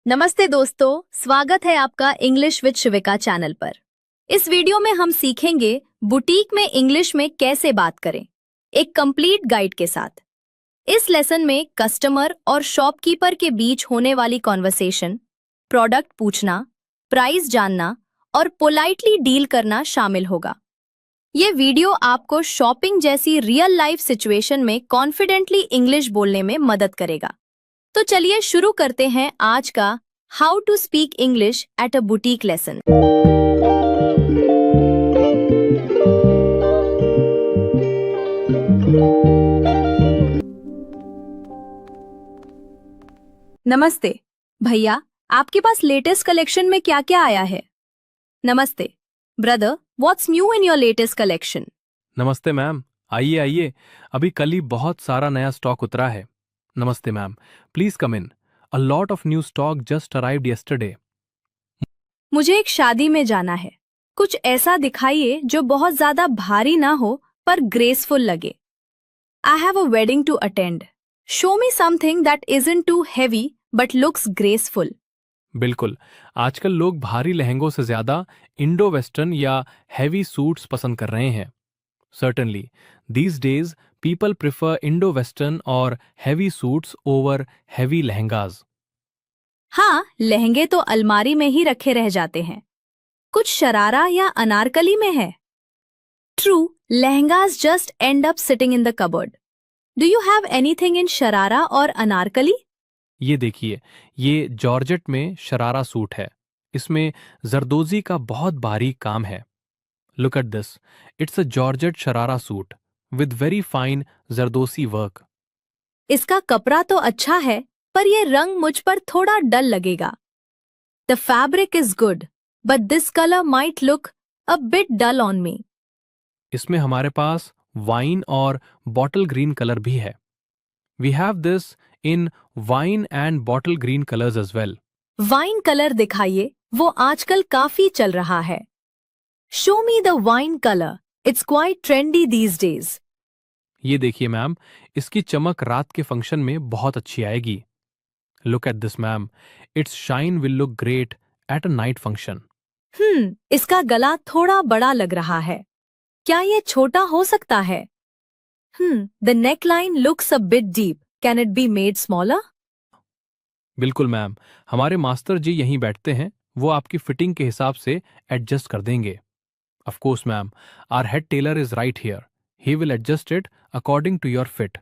नमस्ते दोस्तों, स्वागत है आपका इंग्लिश विद शिविका चैनल पर। इस वीडियो में हम सीखेंगे बुटीक में इंग्लिश में कैसे बात करें, एक कंप्लीट गाइड के साथ। इस लेसन में कस्टमर और शॉपकीपर के बीच होने वाली कॉन्वर्सेशन, प्रोडक्ट पूछना, प्राइस जानना और पोलाइटली डील करना शामिल होगा। ये वीडियो आपको शॉपिंग जैसी रियल लाइफ सिचुएशन में कॉन्फिडेंटली इंग्लिश बोलने में मदद करेगा। तो चलिए शुरू करते हैं आज का how to speak English at a boutique lesson. नमस्ते भैया, आपके पास लेटेस्ट कलेक्शन में क्या क्या आया है? नमस्ते brother, what's new in your latest collection? नमस्ते मैम, आइए आइए। अभी कल ही बहुत सारा नया स्टॉक उतरा है। नमस्ते ma'am, please come in. A lot of new stock just arrived yesterday. मुझे एक शादी में जाना है। कुछ ऐसा दिखाइए जो बहुत ज्यादा भारी ना हो पर ग्रेसफुल लगे। I have a wedding to attend. Show me something that isn't too heavy but looks graceful. बिल्कुल, आजकल लोग भारी लहंगों से ज्यादा इंडो वेस्टर्न या हैवी सूट्स पसंद कर रहे हैं। Certainly, these days people prefer Indo western और heavy suits over heavy lehengas. हाँ, लहंगे तो अलमारी में ही रखे रह जाते हैं। कुछ शरारा या अनारकली में है। True, lehengas just and up sitting in the cupboard. Do you have anything in sharara और अनारकली? ये देखिए, ये जॉर्जेट में शरारा सूट है। इसमें जरदोजी का बहुत बारीक काम है। Look at this. It's a Georgette Sharara suit with very fine Zardosi work. इसका कपड़ा तो अच्छा है, पर यह रंग मुझ पर थोड़ा डल लगेगा। The fabric is good, but this colour might look a bit dull on me. इसमें हमारे पास वाइन और बॉटल ग्रीन कलर भी है। We have this in wine and bottle green colors as well. Wine colour दिखाइए, वो आजकल काफी चल रहा है। Show me the wine colour, it's quite trendy these days. ये देखिए मैम, इसकी चमक रात के फंक्शन में बहुत अच्छी आएगी। Look at this ma'am, its shine will look great at a night function. इसका गला थोड़ा बड़ा लग रहा है। क्या ये छोटा हो सकता है? The neckline looks a bit deep, can it be made smaller? बिल्कुल मैम, हमारे मास्टर जी यहीं बैठते हैं, वो आपकी फिटिंग के हिसाब से एडजस्ट कर देंगे। Of course, ma'am. Our head tailor is right here. He will adjust it according to your fit.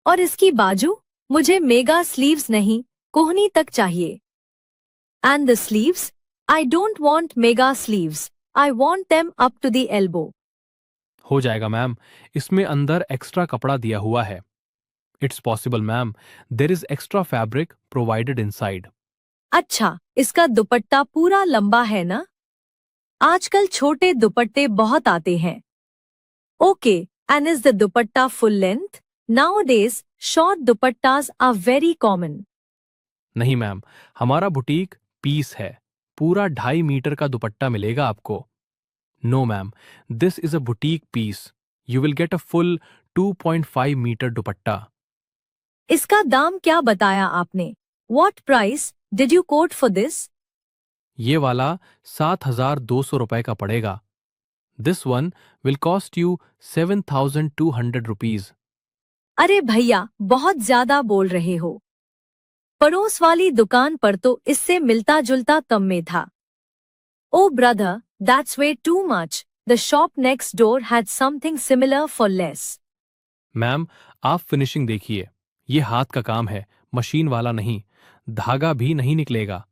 और इसकी बाजू? मुझे मेगा स्लीव्स नहीं, कोहनी तक चाहिए। And the sleeves? I don't want mega sleeves, I want them up to the elbow. हो जाएगा मैम, इसमें अंदर एक्स्ट्रा कपड़ा दिया हुआ है। It's possible, ma'am. There is extra fabric provided inside. अच्छा, इसका दुपट्टा पूरा लंबा है ना? आजकल छोटे दुपट्टे बहुत आते हैं। Okay, and is the dupatta full length? Nowadays short dupattas are very common. नहीं मैम, हमारा बुटीक पीस है। पूरा 2.5 मीटर का दुपट्टा मिलेगा आपको। No ma'am, this is a boutique piece. You will get a full 2.5 metre dupatta. इसका दाम क्या बताया आपने? What price did you quote for this? ये वाला 7,200 रुपए का पड़ेगा। This one will cost you 7,200 rupees. अरे भैया, बहुत ज्यादा बोल रहे हो। पड़ोस वाली दुकान पर तो इससे मिलता जुलता कम में था। Oh brother, that's way too much. The shop next door had something similar for less. Ma'am, आप फिनिशिंग देखिए। ये हाथ का काम है, मशीन वाला नहीं। धागा भी नहीं निकलेगा।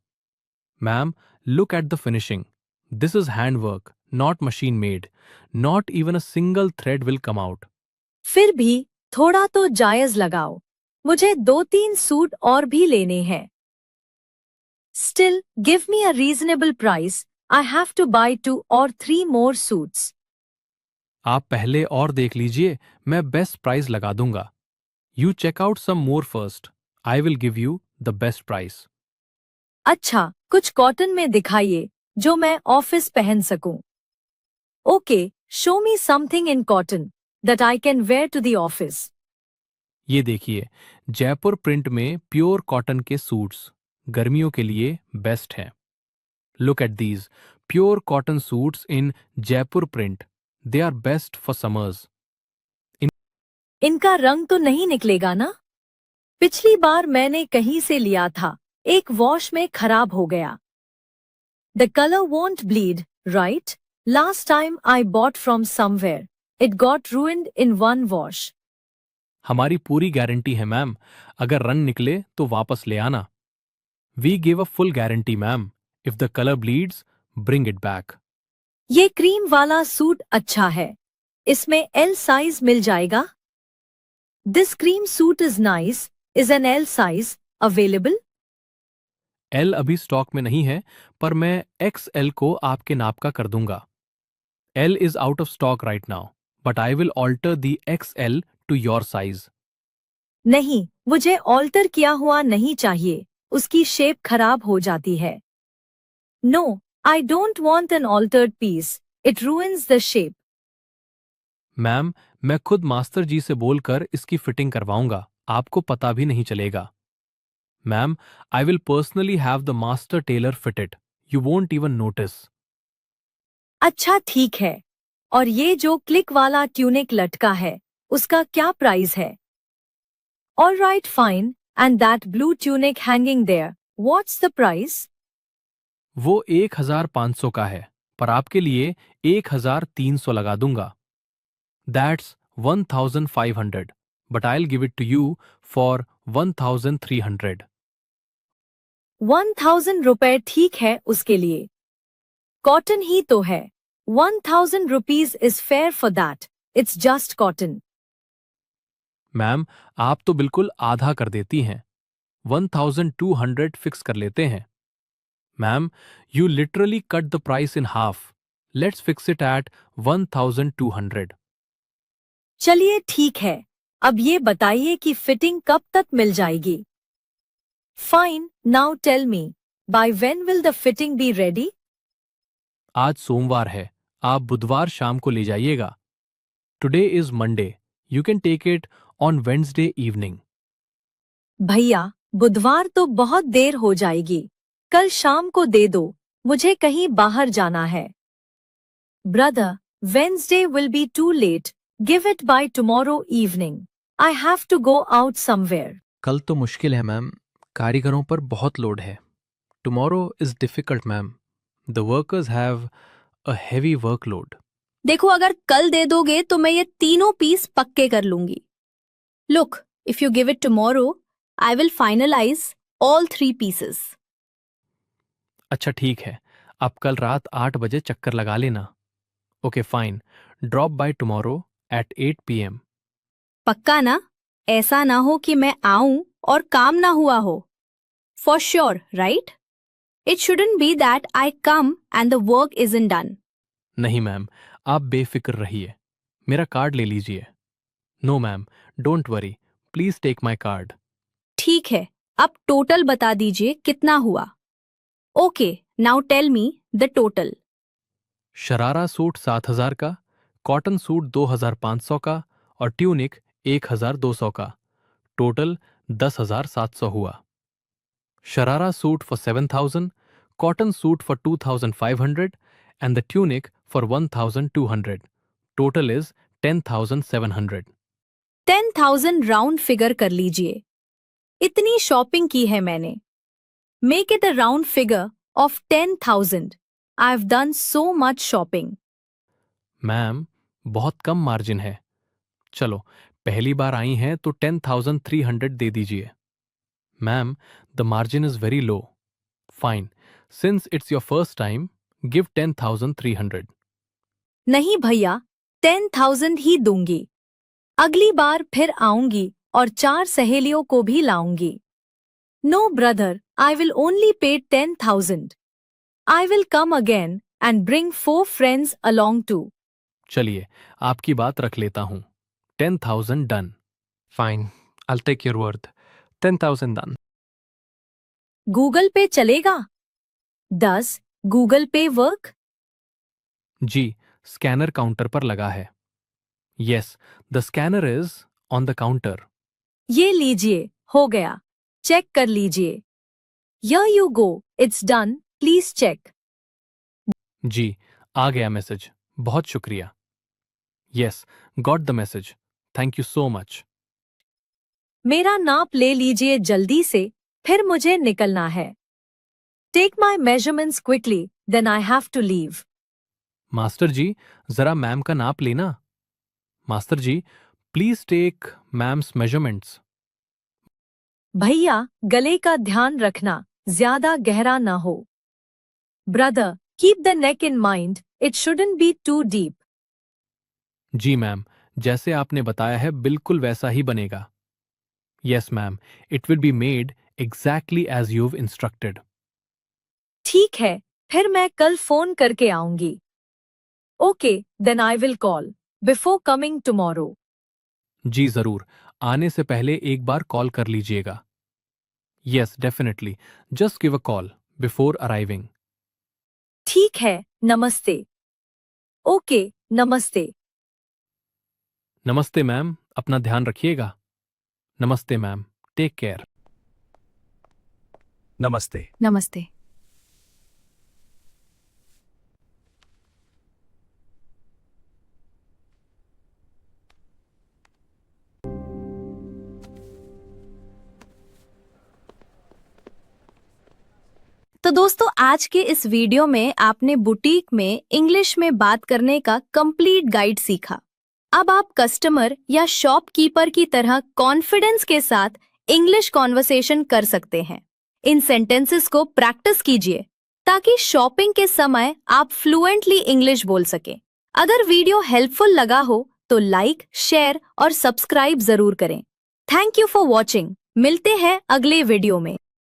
Ma'am, look at the finishing. This is hand work, not machine made. Not even a single thread will come out. फिर भी थोड़ा तो जायज लगाओ। मुझे 2-3 सूट और भी लेने हैं। Still give me a reasonable price. I have to buy 2 or 3 more suits. आप पहले और देख लीजिए, मैं बेस्ट प्राइस लगा दूंगा। You check out some more first. I will give you the best price. अच्छा, कुछ कॉटन में दिखाइए जो मैं ऑफिस पहन सकूं। Okay, show me something in cotton that I can wear to the office. ये देखिए, जयपुर प्रिंट में प्योर कॉटन के सूट्स। गर्मियों के लिए बेस्ट है। Look at these pure cotton suits in Jaipur print, they are best for summers. इनका रंग तो नहीं निकलेगा ना? पिछली बार मैंने कहीं से लिया था, एक वॉश में खराब हो गया। The colour want bleed, right? Last time I bought from somewhere, it got ruined in one wash. हमारी पूरी गारंटी है मैम, अगर रंग निकले तो वापस ले आना। We give a full guarantee ma'am, if the colour bleeds bring it back. ये क्रीम वाला सूट अच्छा है, इसमें एल साइज मिल जाएगा? This cream suit is nice, is an L size available? L अभी स्टॉक में नहीं है, पर मैं एक्स एल को आपके नाप का कर दूंगा। L is out of stock right now, but I will alter the X L to your size. नहीं, मुझे ऑल्टर किया हुआ नहीं चाहिए, उसकी शेप खराब हो जाती है। No, I don't want an altered piece, it ruins the shape. Ma'am, मैं खुद मास्टर जी से बोलकर इसकी फिटिंग करवाऊंगा, आपको पता भी नहीं चलेगा। Ma'am, I will personally have the master tailor fit it, you won't even notice. अच्छा ठीक है, और ये जो क्लिक वाला ट्यूनिक लटका है, उसका क्या प्राइस है? All right fine, and that blue tunic hanging there, what's the price? वो 1500 का है, पर आपके लिए 1300 लगा दूंगा। That's 1500, but I will give it to you for 1300। 1000 रुपए ठीक है उसके लिए, कॉटन ही तो है। 1000 rupees is fair for that, it's just cotton. Ma'am, आप तो बिल्कुल आधा कर देती हैं। 1200 फिक्स कर लेते हैं। Ma'am, you literally cut the price in half, let's fix it at 1200। चलिए ठीक है, अब ये बताइए कि फिटिंग कब तक मिल जाएगी? Fine, now tell me, by when will the fitting be ready? आज सोमवार है, आप बुधवार शाम को ले जाइएगा। Today is Monday, you can take it on Wednesday evening. भैया, बुधवार तो बहुत देर हो जाएगी, कल शाम को दे दो, मुझे कहीं बाहर जाना है। Brother, Wednesday will be too late, give it by tomorrow evening, I have to go out somewhere. कल तो मुश्किल है मैम, कारीगरों पर बहुत लोड है। Tomorrow is difficult ma'am, the workers have a heavy workload. देखो, अगर कल दे दोगे तो मैं ये तीनों पीस पक्के कर लूंगी। Look, if you give it tomorrow, I will finalise all 3 pieces. अच्छा ठीक है, आप कल रात 8 बजे चक्कर लगा लेना। Okay fine, drop by tomorrow at 8 PM। पक्का ना? ऐसा ना हो कि मैं आऊं और काम ना हुआ हो। For sure, right? It shouldn't be that I come and the work isn't done. नहीं मैम, आप बेफिक्र रहिए, मेरा कार्ड ले लीजिए। No ma'am, don't worry, please take my card. ठीक है, अब टोटल बता दीजिए कितना हुआ। Okay, now tell me the total. Sharara suit 7000 का, कॉटन सूट 2500 का और ट्यूनिक 1200 का, टोटल 10700 हुआ। Sharara suit for 7000, cotton suit for 2500 and the tunic for 1200, total is 10700। 10,000 round figure कर लीजिए। इतनी शॉपिंग की है मैंने। Make it a round figure of 10,000। I have done so much shopping. Ma'am, बहुत कम मार्जिन है। चलो, पहली बार आई हैं तो 10,300 दे दीजिए। Ma'am, the margin is very low. Fine, since it's your first time, give 10,300। नहीं भैया, 10,000 ही दूंगी। अगली बार फिर आऊंगी और 4 सहेलियों को भी लाऊंगी। No brother, I will only pay 10,000। I will come again and bring 4 friends along too. चलिए, आपकी बात रख लेता हूं। 10,000 done. Fine, I'll take your word. 10,000 done. Google pay चलेगा? 10 गूगल पे वर्क? जी, स्कैनर काउंटर पर लगा है। Yes, the scanner is on the counter. ये लीजिए, हो गया। चेक कर लीजिए। Here you go. It's done. Please check. जी, आ गया मैसेज। बहुत शुक्रिया। Yes, got the message. Thank you so much. मेरा नाप ले लीजिए जल्दी से, फिर मुझे निकलना है। Take my measurements quickly, then I have to leave. Master ji, जरा मैम का नाप लेना। Master ji, please take ma'am's measurements. भैया, गले का ध्यान रखना, ज्यादा गहरा ना हो। Brother, keep the neck in mind, it shouldn't be too deep. जी मैम, जैसे आपने बताया है बिल्कुल वैसा ही बनेगा। Yes ma'am, it will be made exactly as you've instructed. ठीक है, फिर मैं कल फोन करके आऊंगी। Okay, then I will call before coming tomorrow. जी जरूर, आने से पहले एक बार कॉल कर लीजिएगा। Yes definitely, just give a call before arriving. ठीक है, नमस्ते। ओके, नमस्ते। नमस्ते मैम, अपना ध्यान रखिएगा। नमस्ते मैम, टेक केयर। नमस्ते। नमस्ते। तो दोस्तों, आज के इस वीडियो में आपने बुटीक में इंग्लिश में बात करने का कंप्लीट गाइड सीखा। अब आप कस्टमर या शॉपकीपर की तरह कॉन्फिडेंस के साथ इंग्लिश कॉन्वर्सेशन कर सकते हैं। इन सेंटेंसेस को प्रैक्टिस कीजिए ताकि शॉपिंग के समय आप फ्लुएंटली इंग्लिश बोल सकें। अगर वीडियो हेल्पफुल लगा हो तो लाइक, शेयर और सब्सक्राइब जरूर करें। Thank you for watching. मिलते हैं अगले वीडियो में।